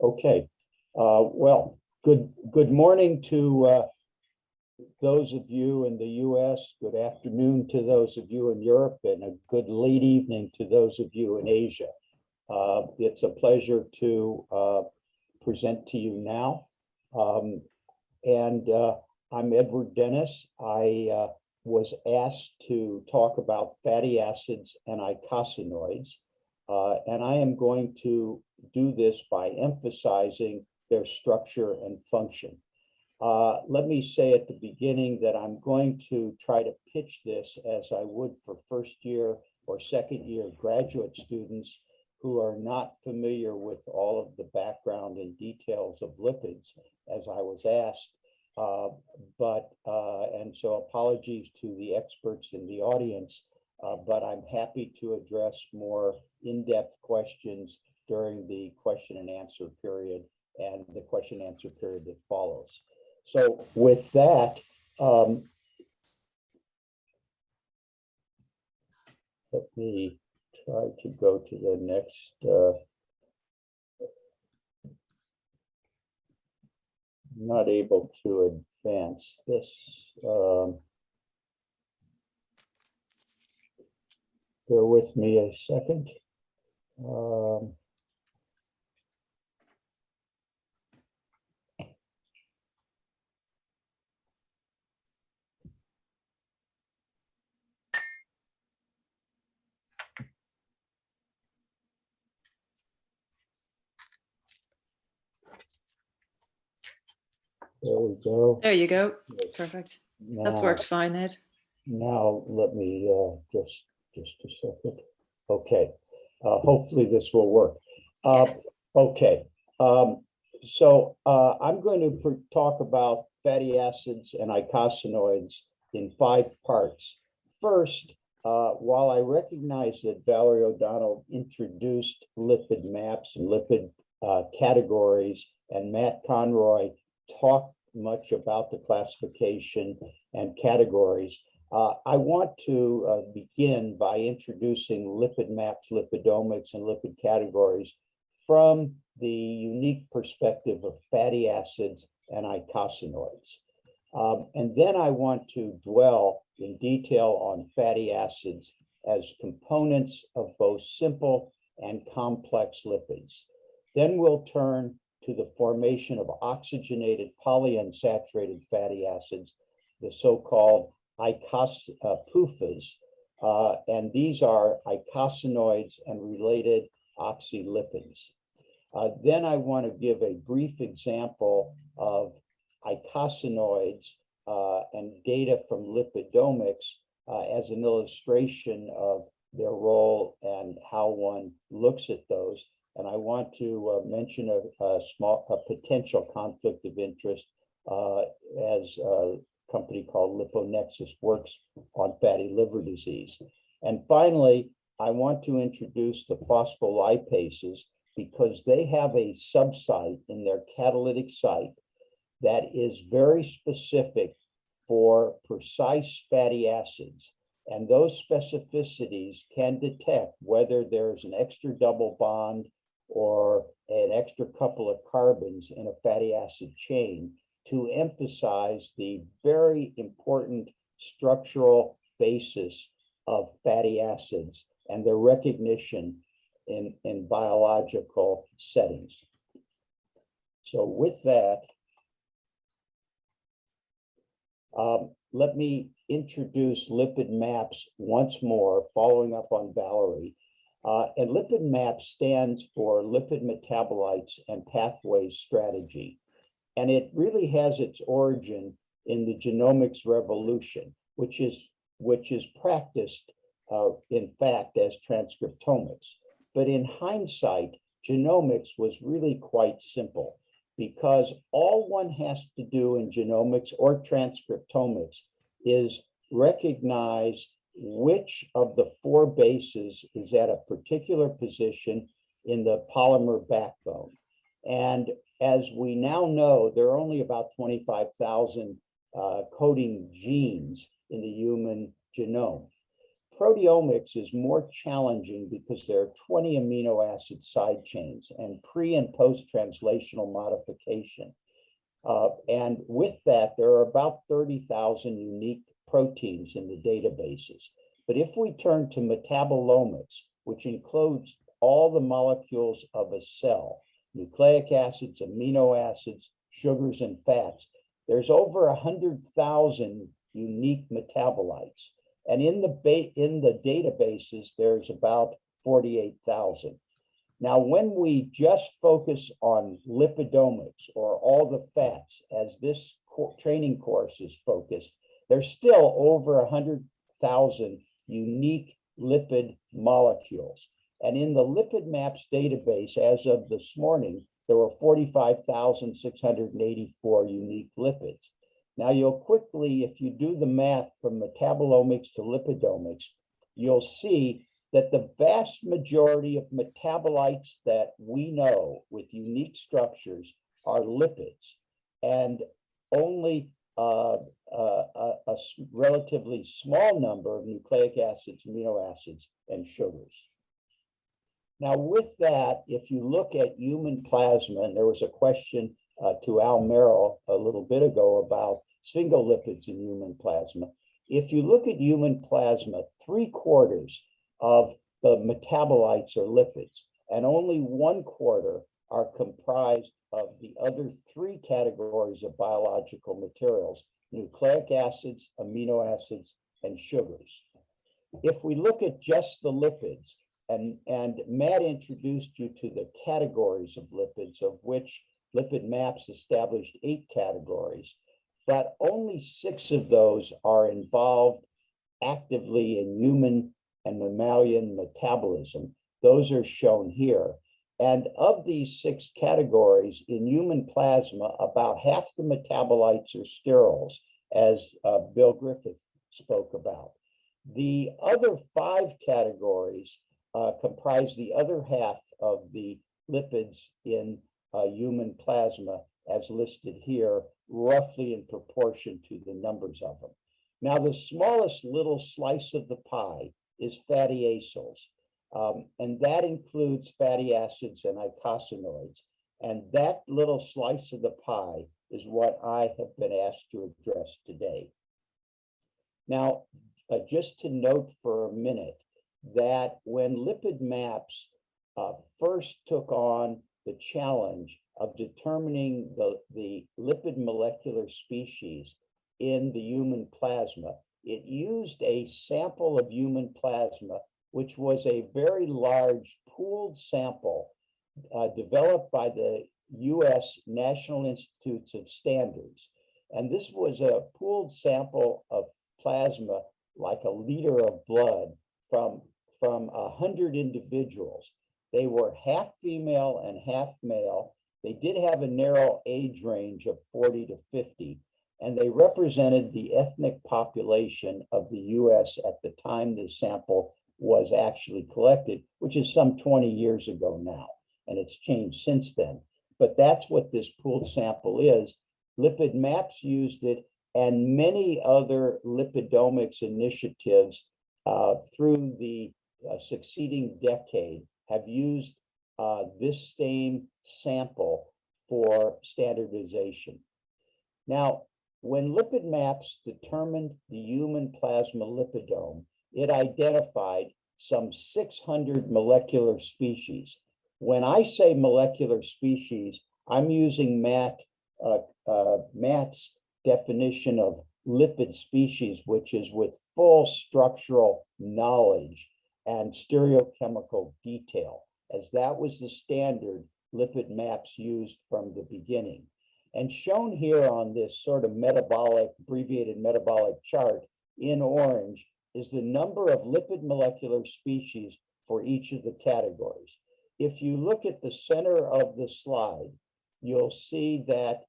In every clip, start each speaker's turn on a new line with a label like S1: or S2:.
S1: Okay. Well, good morning to those of you in the US. Good afternoon to those of you in Europe, and a good late evening to those of you in Asia. It's a pleasure to present to you now. I'm Edward Dennis. I was asked to talk about fatty acids and eicosanoids. And I am going to do this by emphasizing their structure and function. Let me say at the beginning that I'm going to try to pitch this as I would for first year or second year graduate students who are not familiar with all of the background and details of lipids, as I was asked. And so apologies to the experts in the audience, but I'm happy to address more in-depth questions during the question and answer period and the question and answer period that follows. So with that, let me try to go to the next. I'm not able to advance this. Bear with me a second. There we go.
S2: There you go. Perfect. That's worked fine, Ed.
S1: Now let me just a second. Okay. Hopefully this will work. Okay. So I'm going to talk about fatty acids and eicosanoids in 5 parts. First, while I recognize that Valerie O'Donnell introduced lipid maps and lipid categories, and Matt Conroy talked much about the classification and categories, I want to begin by introducing lipid maps, lipidomics, and lipid categories from the unique perspective of fatty acids and eicosanoids. And then I want to dwell in detail on fatty acids as components of both simple and complex lipids. Then we'll turn to the formation of oxygenated polyunsaturated fatty acids, the so-called PUFAs, and these are eicosanoids and related oxylipins. Then I want to give a brief example of eicosanoids and data from lipidomics as an illustration of their role and how one looks at those. And I want to mention a potential conflict of interest as a company called Liponexus works on fatty liver disease. And finally, I want to introduce the phospholipases because they have a subsite in their catalytic site that is very specific for precise fatty acids. And those specificities can detect whether there's an extra double bond or an extra couple of carbons in a fatty acid chain to emphasize the very important structural basis of fatty acids and their recognition in biological settings. So with that, let me introduce lipid maps once more, following up on Valerie. And lipid map stands for lipid metabolites and pathways strategy. And it really has its origin in the genomics revolution, which is practiced, in fact, as transcriptomics. But in hindsight, genomics was really quite simple because all one has to do in genomics or transcriptomics is recognize which of the 4 bases is at a particular position in the polymer backbone. And as we now know, there are only about 25,000 coding genes in the human genome. proteomics is more challenging because there are 20 amino acid side chains and pre and post translational modification. And with that, there are about 30,000 unique proteins in the databases. But if we turn to metabolomics, which includes all the molecules of a cell, nucleic acids, amino acids, sugars, and fats, there's over 100,000 unique metabolites. And in the databases, there's about 48,000. Now, when we just focus on lipidomics or all the fats, as this training course is focused, there's still over 100,000 unique lipid molecules. And in the Lipid Maps database, as of this morning, there were 45,684 unique lipids. Now, you'll quickly, if you do the math from metabolomics to lipidomics, you'll see that the vast majority of metabolites that we know with unique structures are lipids, and only a relatively small number of nucleic acids, amino acids, and sugars. Now, with that, if you look at human plasma, and there was a question to Al Merrill a little bit ago about sphingolipids in human plasma. If you look at human plasma, 3/4 of the metabolites are lipids, and only 1/4 are comprised of the other 3 categories of biological materials: nucleic acids, amino acids, and sugars. If we look at just the lipids, and Matt introduced you to the categories of lipids, of which Lipid Maps established 8 categories, but only 6 of those are involved actively in human and mammalian metabolism. Those are shown here. And of these 6 categories in human plasma, about half the metabolites are sterols, as Bill Griffith spoke about. The other 5 categories comprise the other half of the lipids in human plasma, as listed here, roughly in proportion to the numbers of them. Now, the smallest little slice of the pie is fatty acyls, and that includes fatty acids and eicosanoids. And that little slice of the pie is what I have been asked to address today. Now, just to note for a minute that when Lipid Maps first took on the challenge of determining the lipid molecular species in the human plasma, it used a sample of human plasma, which was a very large pooled sample developed by the US National Institutes of Standards. And this was a pooled sample of plasma, like a liter of blood, from 100 individuals. They were half female and half male. They did have a narrow age range of 40 to 50, and they represented the ethnic population of the US at the time the sample was actually collected, which is some 20 years ago now, and it's changed since then. But that's what this pooled sample is. Lipid Maps used it, and many other lipidomics initiatives through the succeeding decade have used this same sample for standardization. Now, when Lipid Maps determined the human plasma lipidome, it identified some 600 molecular species. When I say molecular species, I'm using Matt's definition of lipid species, which is with full structural knowledge and stereochemical detail, as that was the standard Lipid Maps used from the beginning. And shown here on this sort of abbreviated metabolic chart in orange is the number of lipid molecular species for each of the categories. If you look at the center of the slide, you'll see that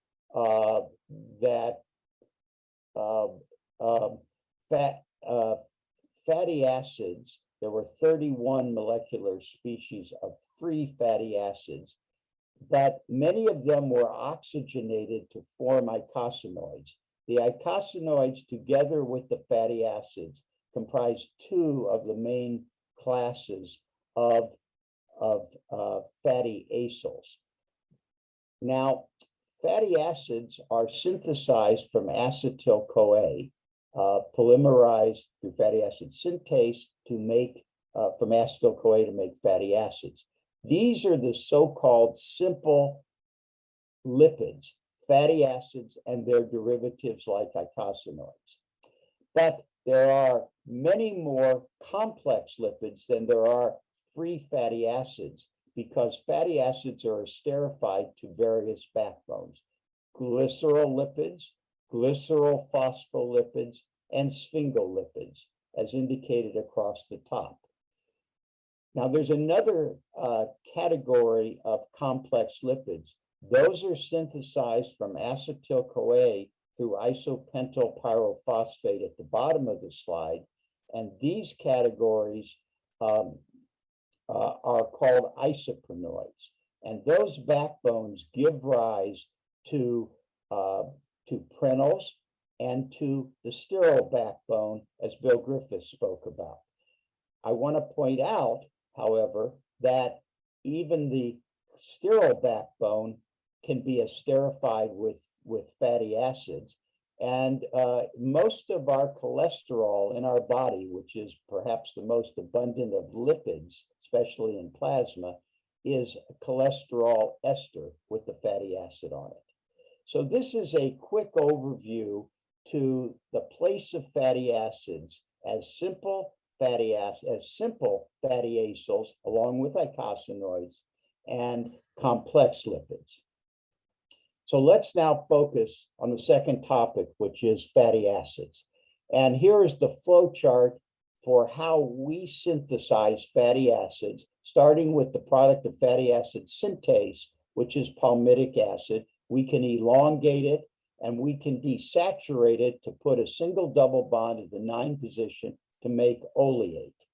S1: fatty acids, there were 31 molecular species of free fatty acids, but many of them were oxygenated to form eicosanoids. The eicosanoids, together with the fatty acids, comprise two of the main classes of fatty acyls. Now, fatty acids are synthesized from acetyl-CoA, polymerized through fatty acid synthase to make, from acetyl-CoA to make fatty acids. These are the so-called simple lipids, fatty acids and their derivatives like eicosanoids. But there are many more complex lipids than there are free fatty acids, because fatty acids are esterified to various backbones: glycerolipids, glyceryl phospholipids, and sphingolipids, as indicated across the top. Now, there's another category of complex lipids. Those are synthesized from acetyl-CoA through isopentyl pyrophosphate at the bottom of the slide. And these categories are called isoprenoids. And those backbones give rise to prenols and to the sterol backbone, as Bill Griffiths spoke about. I want to point out, however, that even the sterol backbone can be esterified with fatty acids. And most of our cholesterol in our body, which is perhaps the most abundant of lipids, especially in plasma, is cholesterol ester with the fatty acid on it. So this is a quick overview to the place of fatty acids as simple fatty acyls, along with eicosanoids, and complex lipids. So let's now focus on the second topic, which is fatty acids. And here is the flow chart for how we synthesize fatty acids, starting with the product of fatty acid synthase, which is palmitic acid. We can elongate it and we can desaturate it to put a single double bond at the 9 position to make oleate.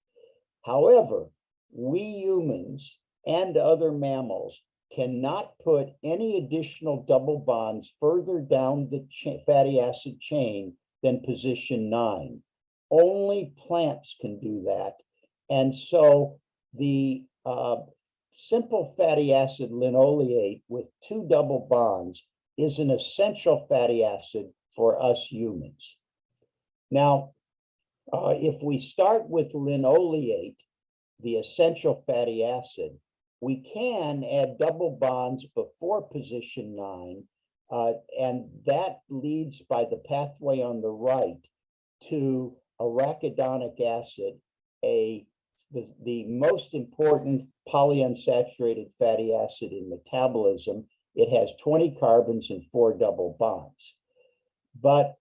S1: However, we humans and other mammals cannot put any additional double bonds further down the fatty acid chain than position 9. Only plants can do that. And so the simple fatty acid linoleate with 2 double bonds is an essential fatty acid for us humans. Now, if we start with linoleate, the essential fatty acid, we can add double bonds before position 9, and that leads by the pathway on the right to arachidonic acid, the most important polyunsaturated fatty acid in metabolism. It has 20 carbons and 4 double bonds. But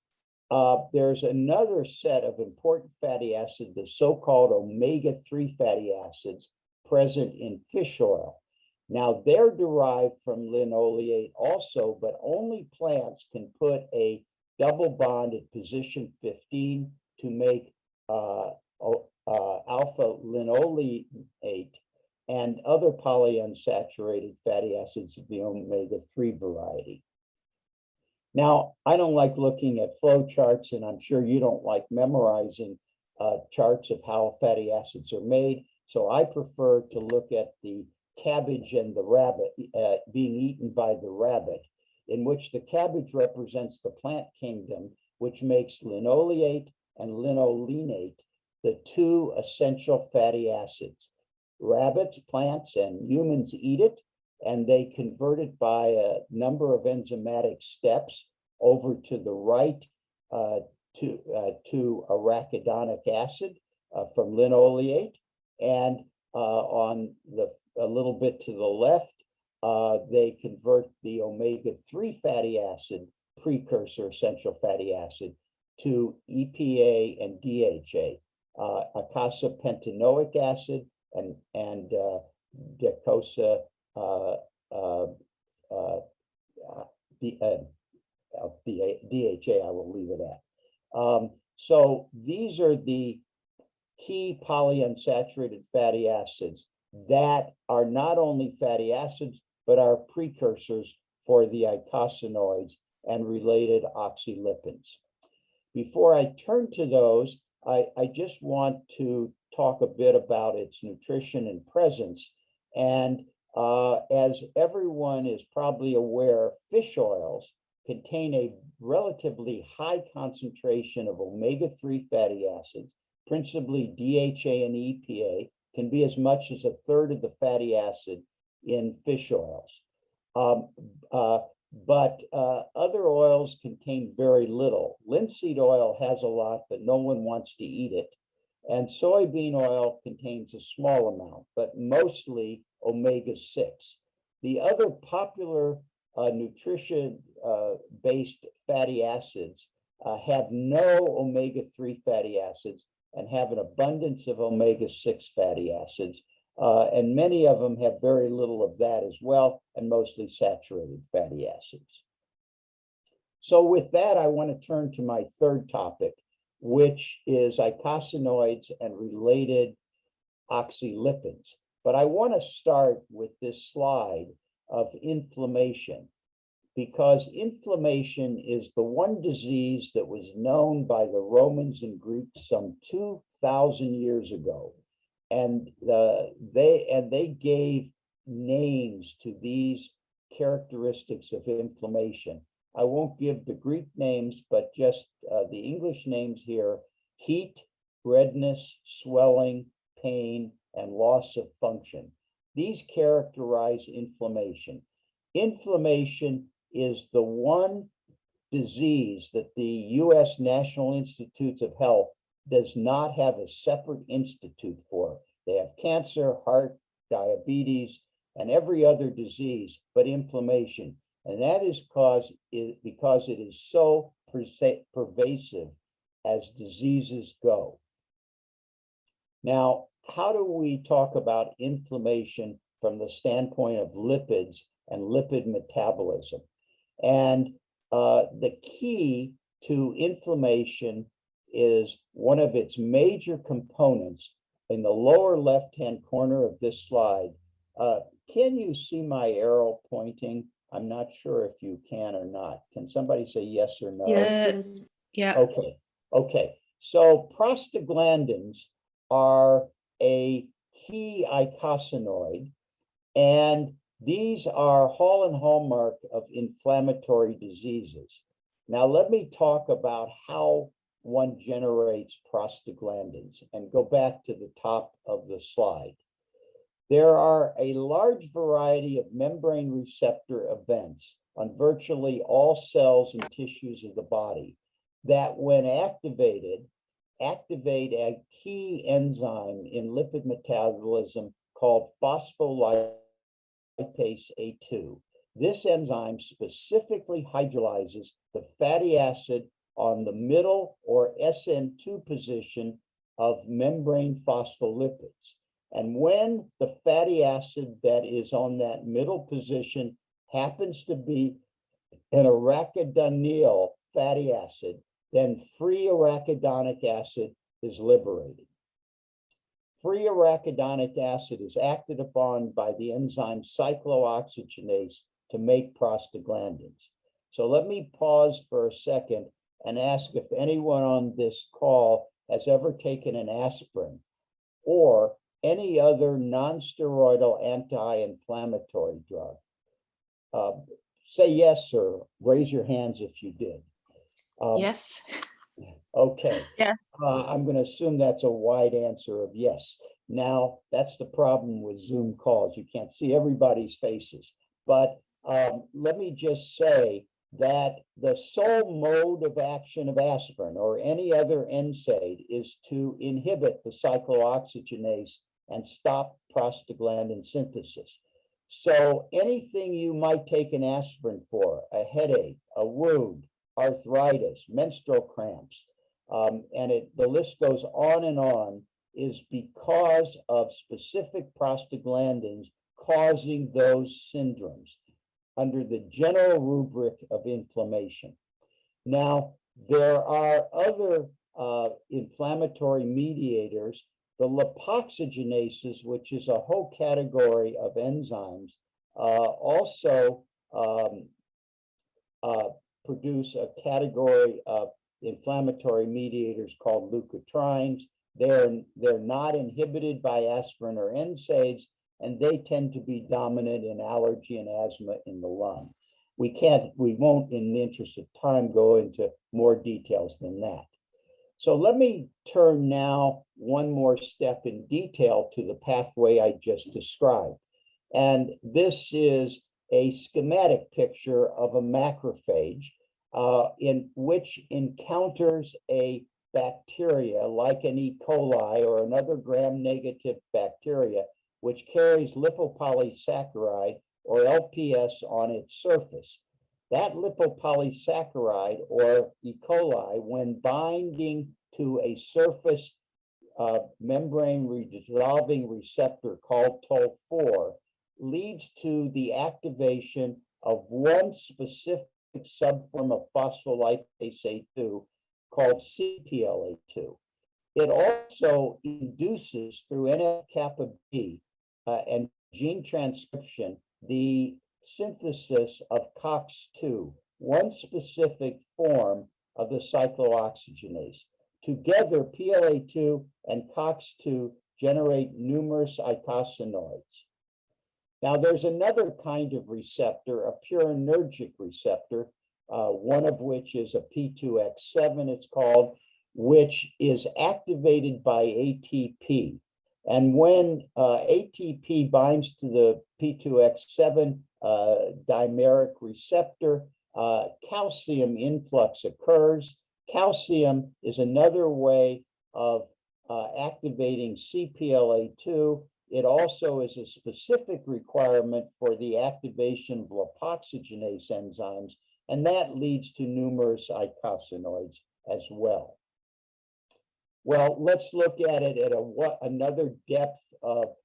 S1: there's another set of important fatty acids, the so-called omega-3 fatty acids, present in fish oil. Now, they're derived from linoleate also, but only plants can put a double bond at position 15 to make alpha linoleate and other polyunsaturated fatty acids of the omega-3 variety. Now, I don't like looking at flow charts, and I'm sure you don't like memorizing charts of how fatty acids are made. So I prefer to look at the cabbage and the rabbit being eaten by the rabbit, in which the cabbage represents the plant kingdom, which makes linoleate and linolenate the 2 essential fatty acids. Rabbits, plants, and humans eat it, and they convert it by a number of enzymatic steps over to the right to arachidonic acid from linoleate. And on a little bit to the left, they convert the omega-3 fatty acid precursor essential fatty acid to EPA and DHA, eicosapentaenoic acid and DHA. I will leave it at. So these are the key polyunsaturated fatty acids that are not only fatty acids, but are precursors for the eicosanoids and related oxylipins. Before I turn to those, I just want to talk a bit about its nutrition and presence. And as everyone is probably aware, fish oils contain a relatively high concentration of omega-3 fatty acids, principally DHA and EPA, can be as much as a third of the fatty acid in fish oils. But other oils contain very little. Linseed oil has a lot, but no one wants to eat it. And soybean oil contains a small amount, but mostly omega-6. The other popular nutrition-based fatty acids have no omega-3 fatty acids and have an abundance of omega-6 fatty acids. And many of them have very little of that as well, and mostly saturated fatty acids. So with that, I want to turn to my third topic, which is eicosanoids and related oxylipids. But I want to start with this slide of inflammation, because inflammation is the one disease that was known by the Romans and Greeks some 2,000 years ago. And they gave names to these characteristics of inflammation. I won't give the Greek names, but just the English names here: heat, redness, swelling, pain, and loss of function. These characterize inflammation. Inflammation is the one disease that the U.S. National Institutes of Health does not have a separate institute for. They have cancer, heart, diabetes, and every other disease but inflammation. And that is because it is so pervasive as diseases go. Now, how do we talk about inflammation from the standpoint of lipids and lipid metabolism? And the key to inflammation is one of its major components in the lower left-hand corner of this slide. Can you see my arrow pointing? I'm not sure if you can or not. Can somebody say yes or no?
S2: Yeah.
S1: Okay. So prostaglandins are a key eicosanoid, and these are hallmark of inflammatory diseases. Now, let me talk about how one generates prostaglandins and go back to the top of the slide. There are a large variety of membrane receptor events on virtually all cells and tissues of the body that, when activate a key enzyme in lipid metabolism called phospholipase A2. This enzyme specifically hydrolyzes the fatty acid on the middle or SN2 position of membrane phospholipids. And when the fatty acid that is on that middle position happens to be an arachidonyl fatty acid, then free arachidonic acid is liberated. Free arachidonic acid is acted upon by the enzyme cyclooxygenase to make prostaglandins. So let me pause for a second and ask if anyone on this call has ever taken an aspirin or any other non-steroidal anti-inflammatory drug. Say yes or raise your hands if you did.
S2: Yes.
S1: Okay.
S3: Yes.
S1: I'm going to assume that's a wide answer of yes. Now, that's the problem with Zoom calls. You can't see everybody's faces. But let me just say that the sole mode of action of aspirin or any other NSAID is to inhibit the cyclooxygenase and stop prostaglandin synthesis. So anything you might take an aspirin for, a headache, a wound, arthritis, menstrual cramps, and the list goes on, is because of specific prostaglandins causing those syndromes under the general rubric of inflammation. Now, there are other inflammatory mediators. The lipoxygenases, which is a whole category of enzymes, also produce a category of inflammatory mediators called leukotrienes. They're not inhibited by aspirin or NSAIDs, and they tend to be dominant in allergy and asthma in the lung. We won't, in the interest of time, go into more details than that. So let me turn now one more step in detail to the pathway I just described. And this is a schematic picture of a macrophage in which encounters a bacteria like an E. coli or another gram-negative bacteria, which carries lipopolysaccharide or LPS on its surface. That lipopolysaccharide or E. coli, when binding to a surface membrane redissolving receptor called Toll-4, leads to the activation of one specific subform of phospholipase A2 called CPLA2. It also induces through NF-kappa B and gene transcription the synthesis of COX-2, one specific form of the cyclooxygenase. Together, PLA2 and COX-2 generate numerous eicosanoids. Now, there's another kind of receptor, a purinergic receptor, one of which is a P2X7, it's called, which is activated by ATP. And when ATP binds to the P2X7 dimeric receptor, calcium influx occurs. Calcium is another way of activating CPLA2. It also is a specific requirement for the activation of lipoxygenase enzymes, and that leads to numerous eicosanoids as well. Well, let's look at it at another depth of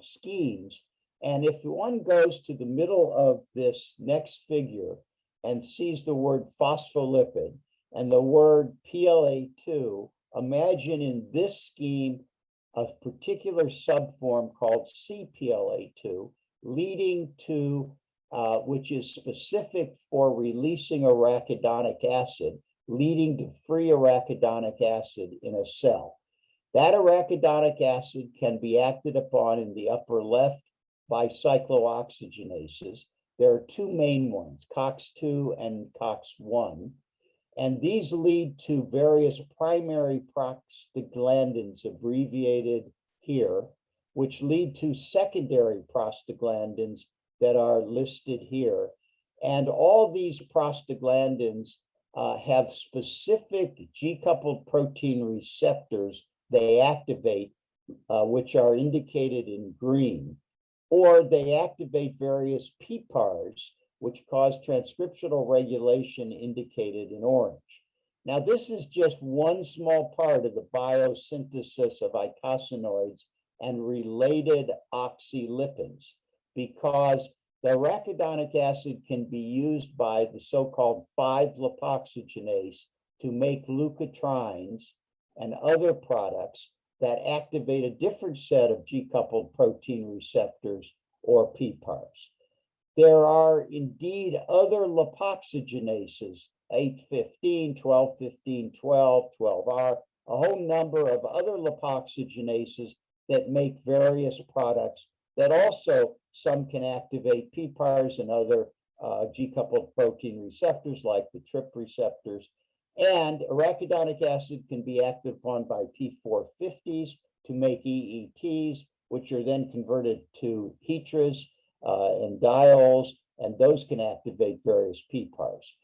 S1: schemes. And if one goes to the middle of this next figure and sees the word phospholipid and the word PLA2, imagine in this scheme a particular subform called CPLA2, leading to, which is specific for releasing arachidonic acid, leading to free arachidonic acid in a cell. That arachidonic acid can be acted upon in the upper left by cyclooxygenases. There are two main ones, COX-2 and COX-1, and these lead to various primary prostaglandins, abbreviated here, which lead to secondary prostaglandins that are listed here. And all these prostaglandins have specific G-coupled protein receptors they activate, which are indicated in green, or they activate various PPARs, which cause transcriptional regulation indicated in orange. Now, this is just one small part of the biosynthesis of eicosanoids and related oxylipins, because the arachidonic acid can be used by the so-called 5-lipoxygenase to make leukotrienes and other products that activate a different set of G-coupled protein receptors or PPARs. There are indeed other lipoxygenases, 8-15, 12-15, 12, 12R, a whole number of other lipoxygenases that make various products that also some can activate PPARs and other G-coupled protein receptors like the TRP receptors. And arachidonic acid can be acted upon by P450s to make EETs, which are then converted to hetras and diols, and those can activate various PPARs.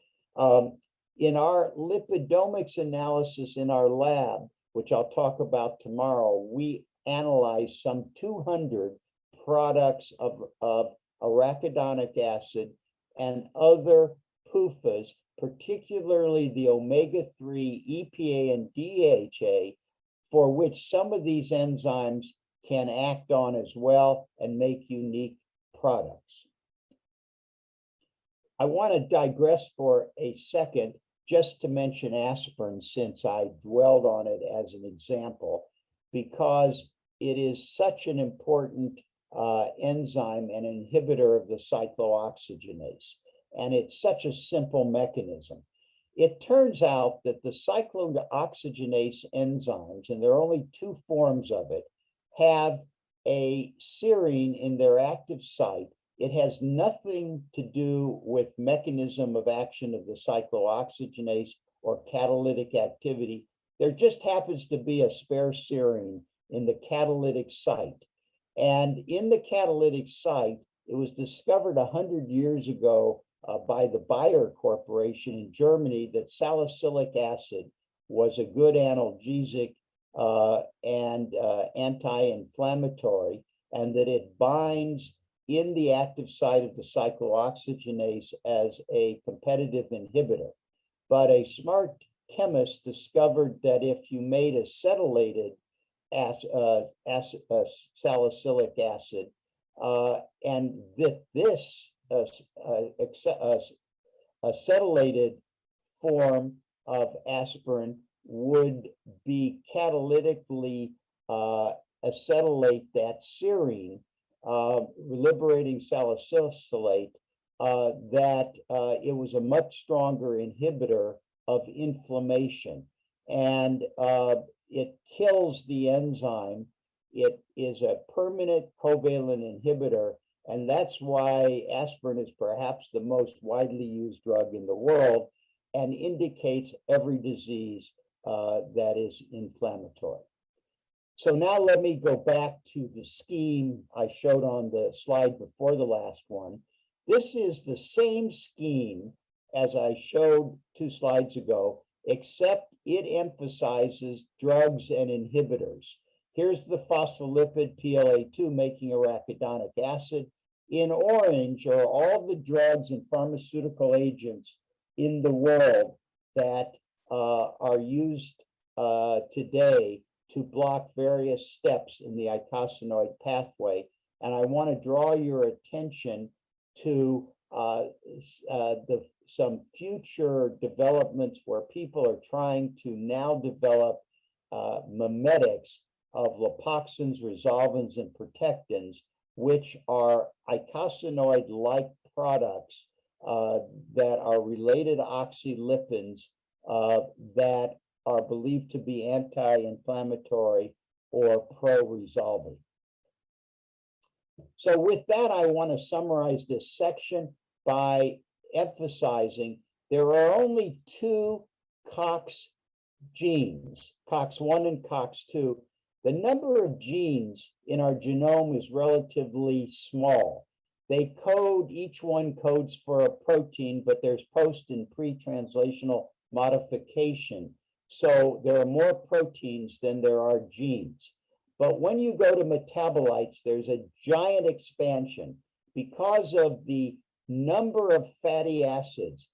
S1: In our lipidomics analysis in our lab, which I'll talk about tomorrow, we analyzed some 200 products of arachidonic acid and other PUFAs, particularly the omega-3 EPA and DHA, for which some of these enzymes can act on as well and make unique products. I want to digress for a second just to mention aspirin, since I dwelled on it as an example, because it is such an important enzyme and inhibitor of the cyclooxygenase, and it's such a simple mechanism. it turns out that the cyclooxygenase enzymes, and there are only two forms of it, have a serine in their active site. It has nothing to do with mechanism of action of the cyclooxygenase or catalytic activity. There just happens to be a spare serine in the catalytic site. And in the catalytic site, it was discovered 100 years ago by the Bayer Corporation in Germany that salicylic acid was a good analgesic and anti-inflammatory, and that it binds in the active site of the cyclooxygenase as a competitive inhibitor. But a smart chemist discovered that if you made acetylated salicylic acid, and that this acetylated form of aspirin would be catalytically acetylate that serine, liberating salicylate, that it was a much stronger inhibitor of inflammation. And it kills the enzyme. It is a permanent covalent inhibitor, and that's why aspirin is perhaps the most widely used drug in the world and indicates every disease that is inflammatory. So now let me go back to the scheme I showed on the slide before the last one. This is the same scheme as I showed 2 slides ago, except it emphasizes drugs and inhibitors. Here's the phospholipid PLA2 making arachidonic acid. In orange are all the drugs and pharmaceutical agents in the world that are used today to block various steps in the eicosanoid pathway. And I want to draw your attention to some future developments where people are trying to now develop mimetics of lipoxins, resolvins, and protectins, which are eicosanoid-like products that are related oxylipins that are believed to be anti-inflammatory or pro-resolving. So with that, I want to summarize this section by emphasizing there are only 2 COX genes, COX-1 and COX-2. The number of genes in our genome is relatively small. They code, each one codes for a protein, but there's post and pre-translational modification. So there are more proteins than there are genes. But when you go to metabolites, there's a giant expansion because of the number of fatty acids.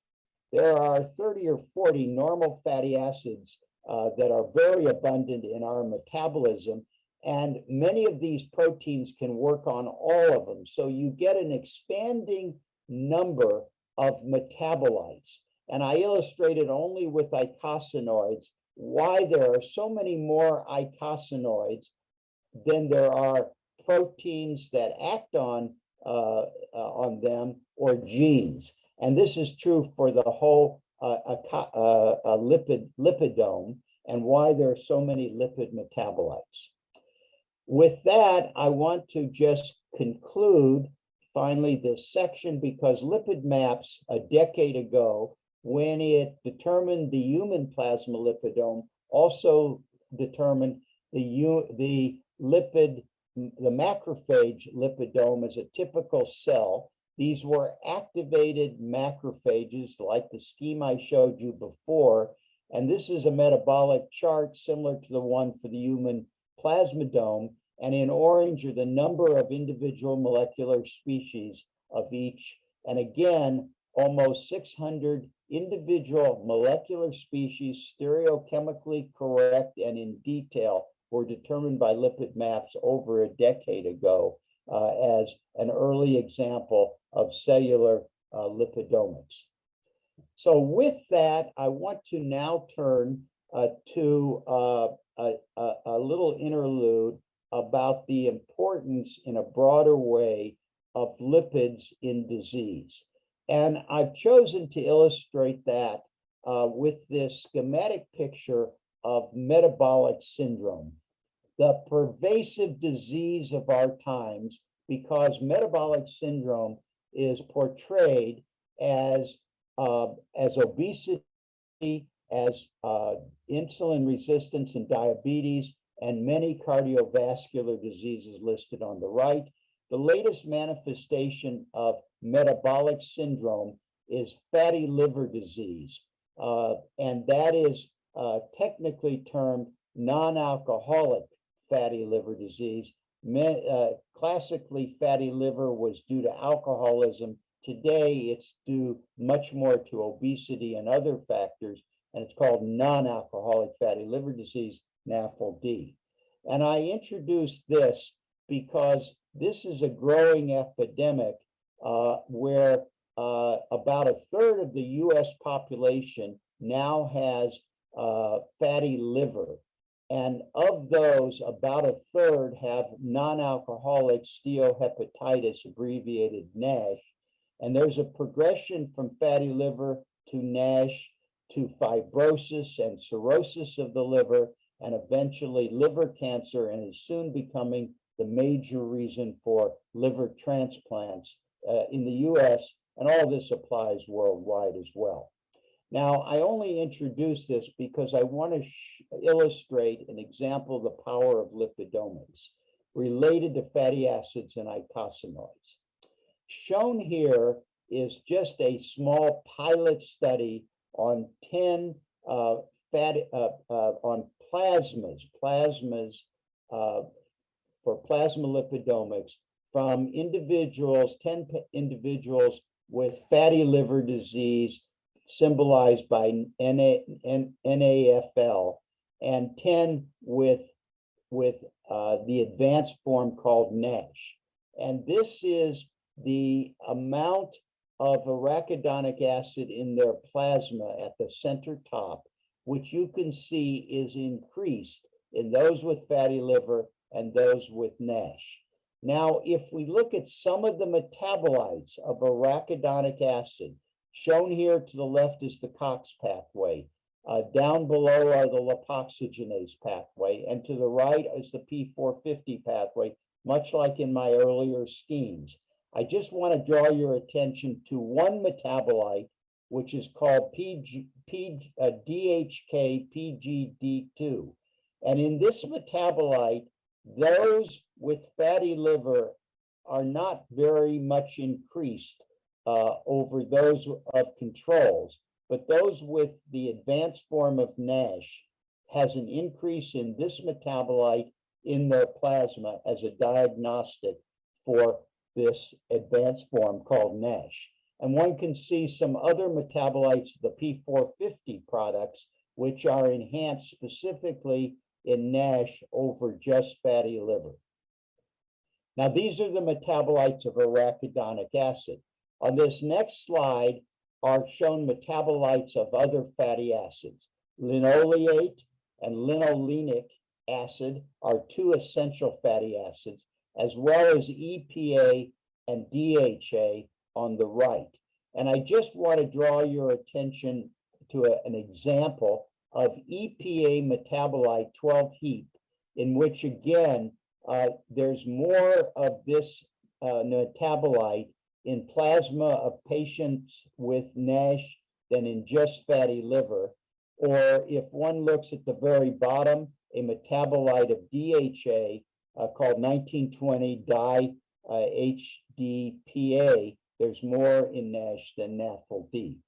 S1: There are 30 or 40 normal fatty acids that are very abundant in our metabolism, and many of these proteins can work on all of them. So you get an expanding number of metabolites. And I illustrated only with eicosanoids why there are so many more eicosanoids than there are proteins that act on them or genes. And this is true for the whole lipidome and why there are so many lipid metabolites. With that, I want to just conclude finally this section, because Lipid Maps a decade ago, when it determined the human plasma lipidome, also determined the macrophage lipidome as a typical cell. These were activated macrophages like the scheme I showed you before. And this is a metabolic chart similar to the one for the human plasmidome. And in orange are the number of individual molecular species of each. And again, almost 600 individual molecular species, stereochemically correct and in detail, were determined by Lipid Maps over a decade ago as an early example of cellular lipidomics. So with that, I want to now turn to a little interlude about the importance in a broader way of lipids in disease. And I've chosen to illustrate that with this schematic picture of metabolic syndrome, the pervasive disease of our times, because metabolic syndrome is portrayed as obesity, as insulin resistance and diabetes, and many cardiovascular diseases listed on the right. The latest manifestation of metabolic syndrome is fatty liver disease, and that is technically termed non-alcoholic fatty liver disease. Classically, fatty liver was due to alcoholism. Today, it's due much more to obesity and other factors, and it's called non-alcoholic fatty liver disease, NAFLD. And I introduced this because this is a growing epidemic where about a third of the US population now has fatty liver. And of those, about a third have non-alcoholic steatohepatitis, abbreviated NASH. And there's a progression from fatty liver to NASH to fibrosis and cirrhosis of the liver, and eventually liver cancer, and is soon becoming the major reason for liver transplants in the US, and all this applies worldwide as well. Now, I only introduce this because I want to illustrate an example of the power of lipidomics related to fatty acids and eicosanoids. Shown here is just a small pilot study on 10 on plasmas for plasma lipidomics from individuals, 10 individuals with fatty liver disease, symbolized by NAFL, and 10 with the advanced form called NASH. And this is the amount of arachidonic acid in their plasma at the center top, which you can see is increased in those with fatty liver and those with NASH. Now, if we look at some of the metabolites of arachidonic acid, shown here to the left is the COX pathway. Down below are the lipoxygenase pathway, and to the right is the P450 pathway, much like in my earlier schemes. I just want to draw your attention to one metabolite, which is called DHKPGD2. And in this metabolite, those with fatty liver are not very much increased over those of controls, but those with the advanced form of NASH has an increase in this metabolite in their plasma as a diagnostic for this advanced form called NASH. And one can see some other metabolites, the P450 products, which are enhanced specifically in NASH over just fatty liver. Now, these are the metabolites of arachidonic acid. On this next slide are shown metabolites of other fatty acids. Linoleate and linolenic acid are two essential fatty acids, as well as EPA and DHA on the right. And I just want to draw your attention to an example of EPA metabolite 12-HEAP, in which, again, there's more of this metabolite in plasma of patients with NASH than in just fatty liver. Or if one looks at the very bottom, a metabolite of DHA called 1920 di-HDPA, there's more in NASH than NAFLD.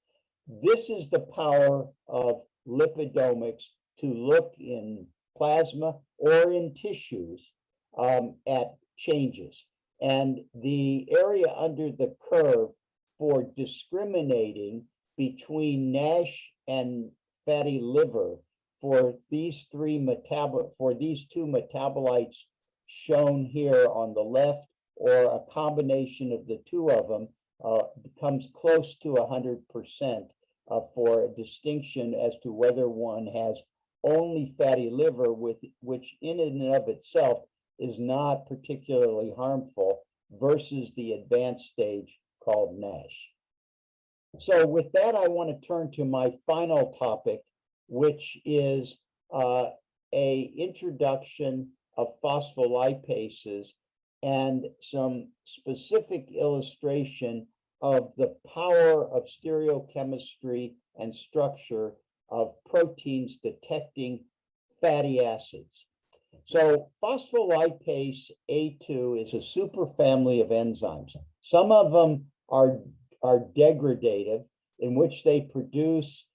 S1: This is the power of lipidomics to look in plasma or in tissues at changes. And the area under the curve for discriminating between NASH and fatty liver for these two metabolites shown here on the left, or a combination of the two of them, becomes close to 100% for a distinction as to whether one has only fatty liver, which in and of itself is not particularly harmful, versus the advanced stage called NASH. So with that, I want to turn to my final topic, which is a introduction of phospholipases and some specific illustration of the power of stereochemistry and structure of proteins detecting fatty acids. So phospholipase A2 is a superfamily of enzymes. Some of them are degradative, in which phospholipase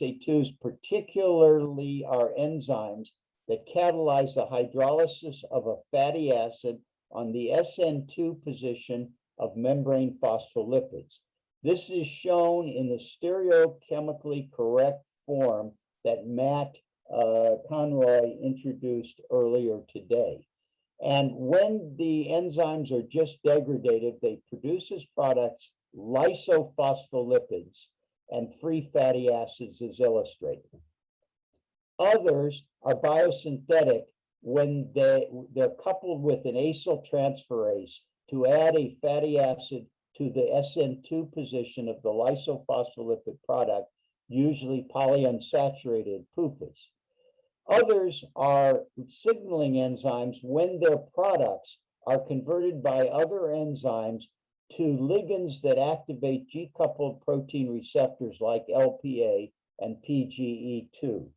S1: A2s particularly are enzymes that catalyze the hydrolysis of a fatty acid on the SN2 position of membrane phospholipids. This is shown in the stereochemically correct form that Matt Conroy introduced earlier today. And when the enzymes are just degradative, they produce as products lysophospholipids and free fatty acids as illustrated. Others are biosynthetic when they're coupled with an acyltransferase to add a fatty acid to the SN2 position of the lysophospholipid product, usually polyunsaturated PUFAs. Others are signaling enzymes when their products are converted by other enzymes to ligands that activate G-coupled protein receptors like LPA and PGE2.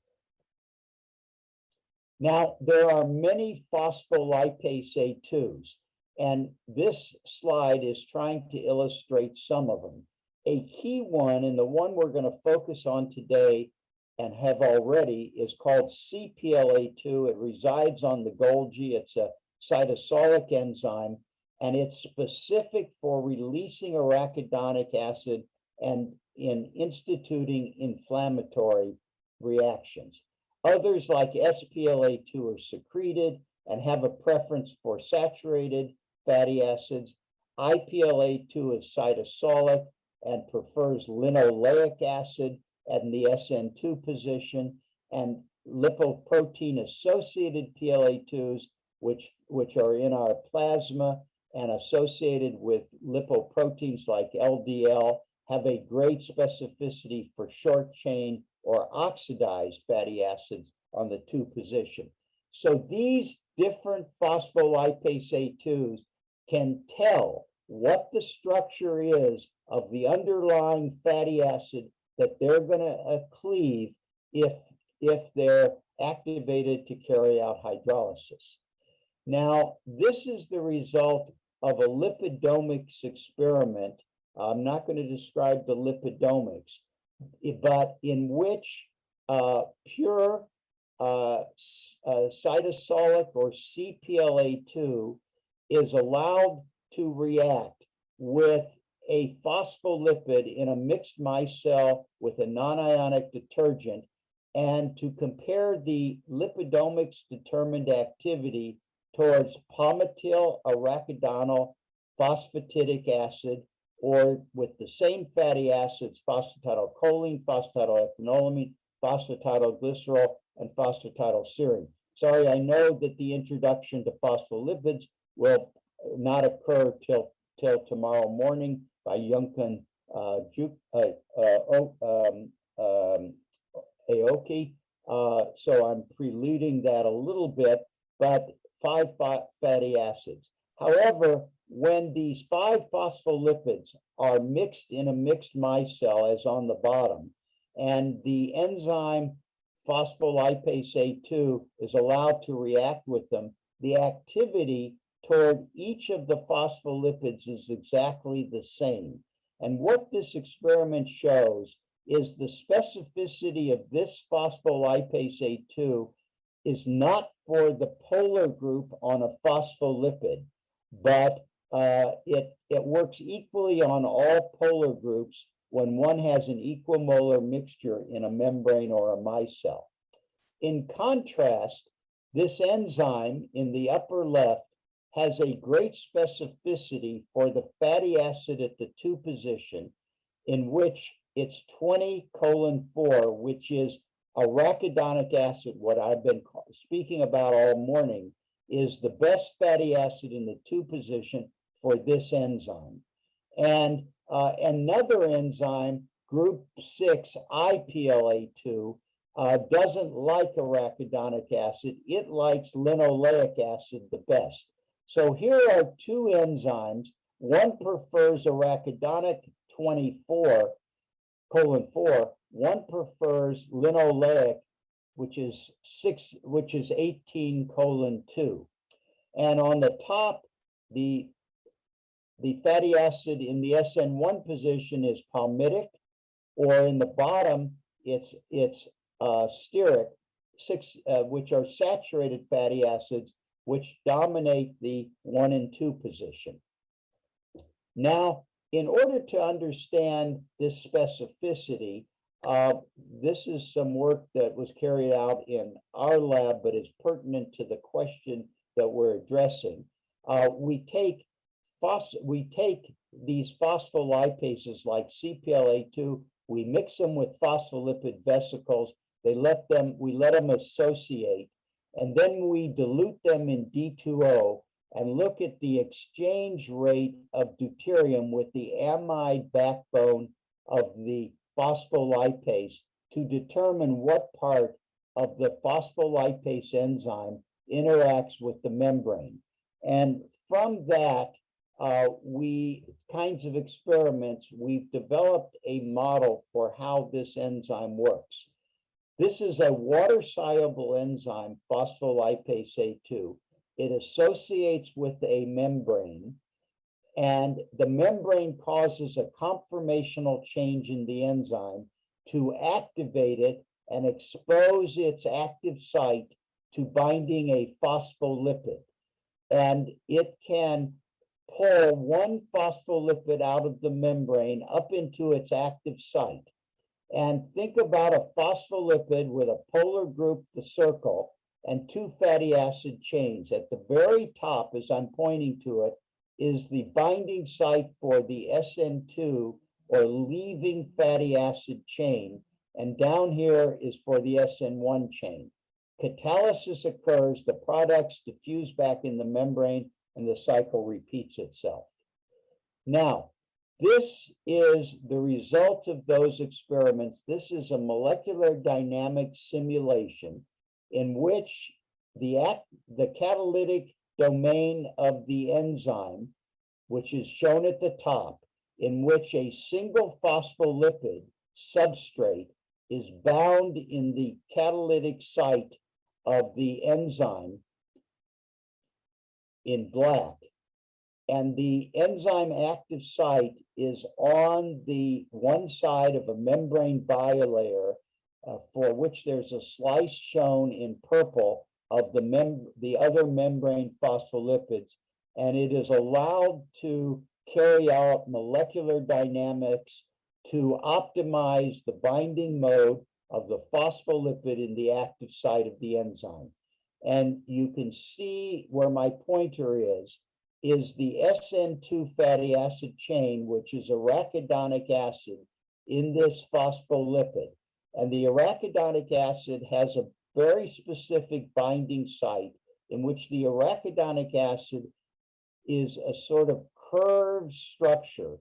S1: Now, there are many phospholipase A2s, and this slide is trying to illustrate some of them. A key one, and the one we're going to focus on today and have already, is called CPLA2. It resides on the Golgi. It's a cytosolic enzyme, and it's specific for releasing arachidonic acid and in instituting inflammatory reactions. Others, like SPLA2, are secreted and have a preference for saturated fatty acids. IPLA2 is cytosolic and prefers linoleic acid and the SN2 position, and lipoprotein-associated PLA2s, which are in our plasma and associated with lipoproteins like LDL, have a great specificity for short-chain or oxidized fatty acids on the 2 position. So these different phospholipase A2s can tell what the structure is of the underlying fatty acid that they're going to cleave if they're activated to carry out hydrolysis. Now, this is the result of a lipidomics experiment. I'm not going to describe the lipidomics, but in which pure cytosolic or CPLA2 is allowed to react with a phospholipid in a mixed mice cell with a non-ionic detergent, and to compare the lipidomics determined activity towards palmitoyl arachidonyl phosphatidic acid, or with the same fatty acids, phosphatidylcholine, phosphatidylethanolamine, phosphatidylglycerol, and phosphatidylserine. Sorry, I know that the introduction to phospholipids will not occur till tomorrow morning by Yunkin Aoki. So I'm preluding that a little bit, but 5 fatty acids. However, when these 5 phospholipids are mixed in a mixed mice cell, as on the bottom, and the enzyme phospholipase A2 is allowed to react with them, the activity toward each of the phospholipids is exactly the same. And what this experiment shows is the specificity of this phospholipase A2 is not for the polar group on a phospholipid, but it works equally on all polar groups when one has an equimolar mixture in a membrane or a mice cell. In contrast, this enzyme in the upper left has a great specificity for the fatty acid at the 2 position, in which it's 20:4, which is arachidonic acid. What I've been speaking about all morning is the best fatty acid in the 2 position for this enzyme. And another enzyme, group 6 IPLA2, doesn't like arachidonic acid. It likes linoleic acid the best. So here are two enzymes. One prefers arachidonic 24:4. One prefers linoleic, which is 18:2. And on the top, the fatty acid in the SN1 position is palmitic, or in the bottom, it's stearic, which are saturated fatty acids, which dominate the 1 and 2 position. Now, in order to understand this specificity, this is some work that was carried out in our lab, but is pertinent to the question that we're addressing. We take these phospholipases like CPLA2, we mix them with phospholipid vesicles, we let them associate, and then we dilute them in D2O and look at the exchange rate of deuterium with the amide backbone of the phospholipase to determine what part of the phospholipase enzyme interacts with the membrane. And from that, kinds of experiments, we've developed a model for how this enzyme works. This is a water-soluble enzyme, phospholipase A2. It associates with a membrane, and the membrane causes a conformational change in the enzyme to activate it and expose its active site to binding a phospholipid. And it can pull one phospholipid out of the membrane up into its active site. And think about a phospholipid with a polar group, the circle, and two fatty acid chains. At the very top, as I'm pointing to it, is the binding site for the SN2 or leaving fatty acid chain. And down here is for the SN1 chain. Catalysis occurs, the products diffuse back in the membrane, and the cycle repeats itself. Now, this is the result of those experiments. This is a molecular dynamic simulation in which the catalytic domain of the enzyme, which is shown at the top, in which a single phospholipid substrate is bound in the catalytic site of the enzyme in black, and the enzyme active site is on the one side of a membrane bilayer, for which there's a slice shown in purple of the other membrane phospholipids, and it is allowed to carry out molecular dynamics to optimize the binding mode of the phospholipid in the active site of the enzyme. And you can see where my pointer is the SN2 fatty acid chain, which is arachidonic acid in this phospholipid. And the arachidonic acid has a very specific binding site in which the arachidonic acid is a sort of curved structure,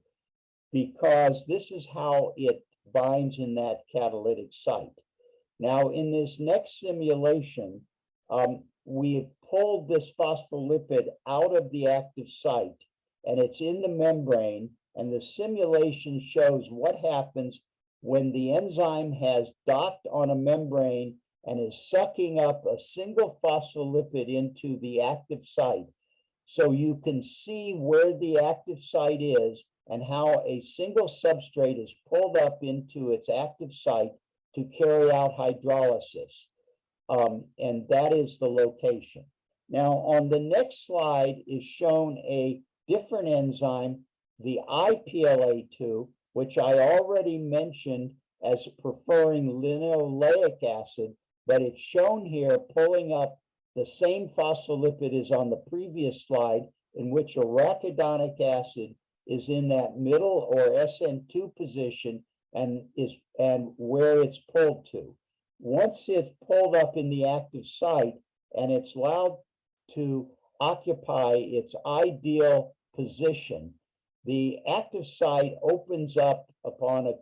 S1: because this is how it binds in that catalytic site. Now, in this next simulation, we've pulled this phospholipid out of the active site, and it's in the membrane, and the simulation shows what happens when the enzyme has docked on a membrane and is sucking up a single phospholipid into the active site. So you can see where the active site is and how a single substrate is pulled up into its active site to carry out hydrolysis. And that is the location. Now, on the next slide is shown a different enzyme, the IPLA2, which I already mentioned as preferring linoleic acid, but it's shown here pulling up the same phospholipid as on the previous slide, in which arachidonic acid is in that middle or SN2 position and where it's pulled to. Once it's pulled up in the active site and it's allowed to occupy its ideal position, the active site opens up upon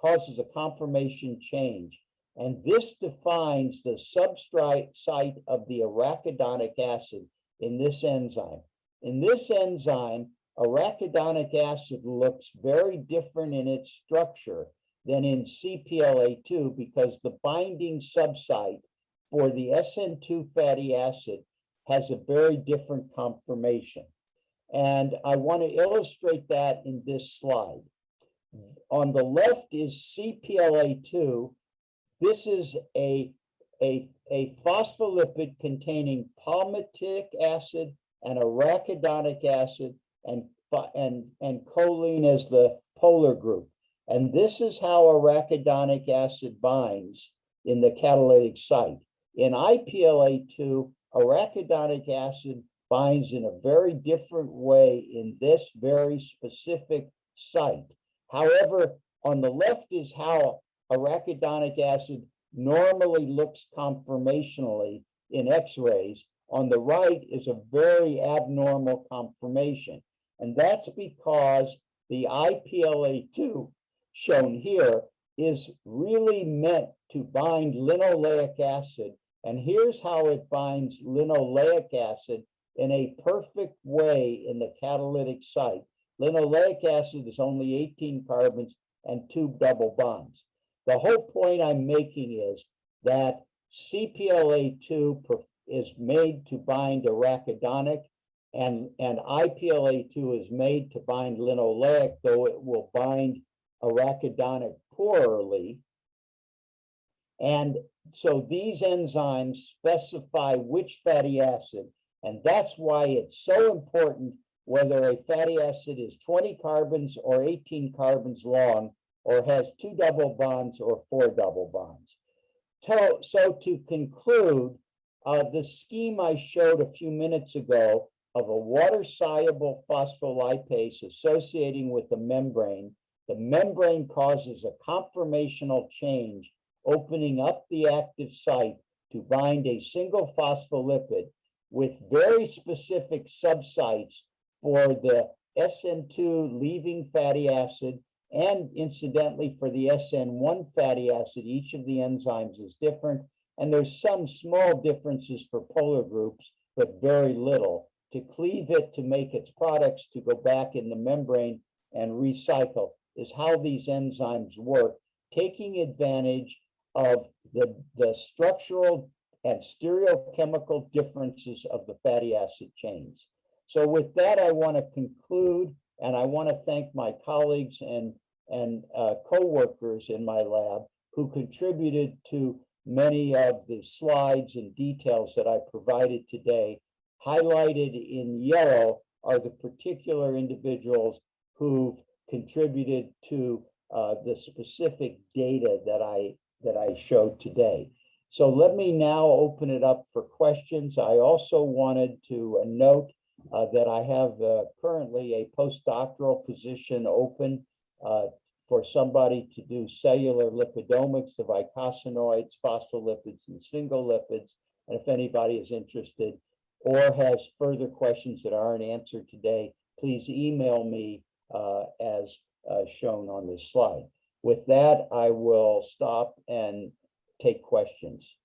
S1: causes a conformation change. And this defines the substrate site of the arachidonic acid in this enzyme. In this enzyme, arachidonic acid looks very different in its structure than in CPLA2 because the binding subsite for the SN2 fatty acid has a very different conformation. And I want to illustrate that in this slide. On the left is CPLA2. This is a phospholipid containing palmitic acid and arachidonic acid and choline as the polar group. And this is how arachidonic acid binds in the catalytic site. In IPLA2, arachidonic acid binds in a very different way in this very specific site. However, on the left is how arachidonic acid normally looks conformationally in X-rays. On the right is a very abnormal conformation. And that's because the IPLA2 shown here is really meant to bind linoleic acid. And here's how it binds linoleic acid in a perfect way in the catalytic site. Linoleic acid is only 18 carbons and 2 double bonds. The whole point I'm making is that CPLA2 is made to bind arachidonic, and IPLA2 is made to bind linoleic, though it will bind arachidonic poorly. And so these enzymes specify which fatty acid, and that's why it's so important whether a fatty acid is 20 carbons or 18 carbons long, or has 2 double bonds or 4 double bonds. So to conclude, the scheme I showed a few minutes ago of a water-soluble phospholipase associating with the membrane causes a conformational change, opening up the active site to bind a single phospholipid with very specific subsites for the SN2 leaving fatty acid, and incidentally for the SN1 fatty acid. Each of the enzymes is different, and there's some small differences for polar groups, but very little, to cleave it to make its products to go back in the membrane and recycle is how these enzymes work, taking advantage of the structural and stereochemical differences of the fatty acid chains. So with that, I want to conclude, and I want to thank my colleagues and co-workers in my lab who contributed to many of the slides and details that I provided today. Highlighted in yellow are the particular individuals who've contributed to the specific data that I showed today. So let me now open it up for questions. I also wanted to note that I have currently a postdoctoral position open for somebody to do cellular lipidomics of eicosanoids, phospholipids, and single lipids. And if anybody is interested or has further questions that aren't answered today, please email me as shown on this slide. With that, I will stop and take questions.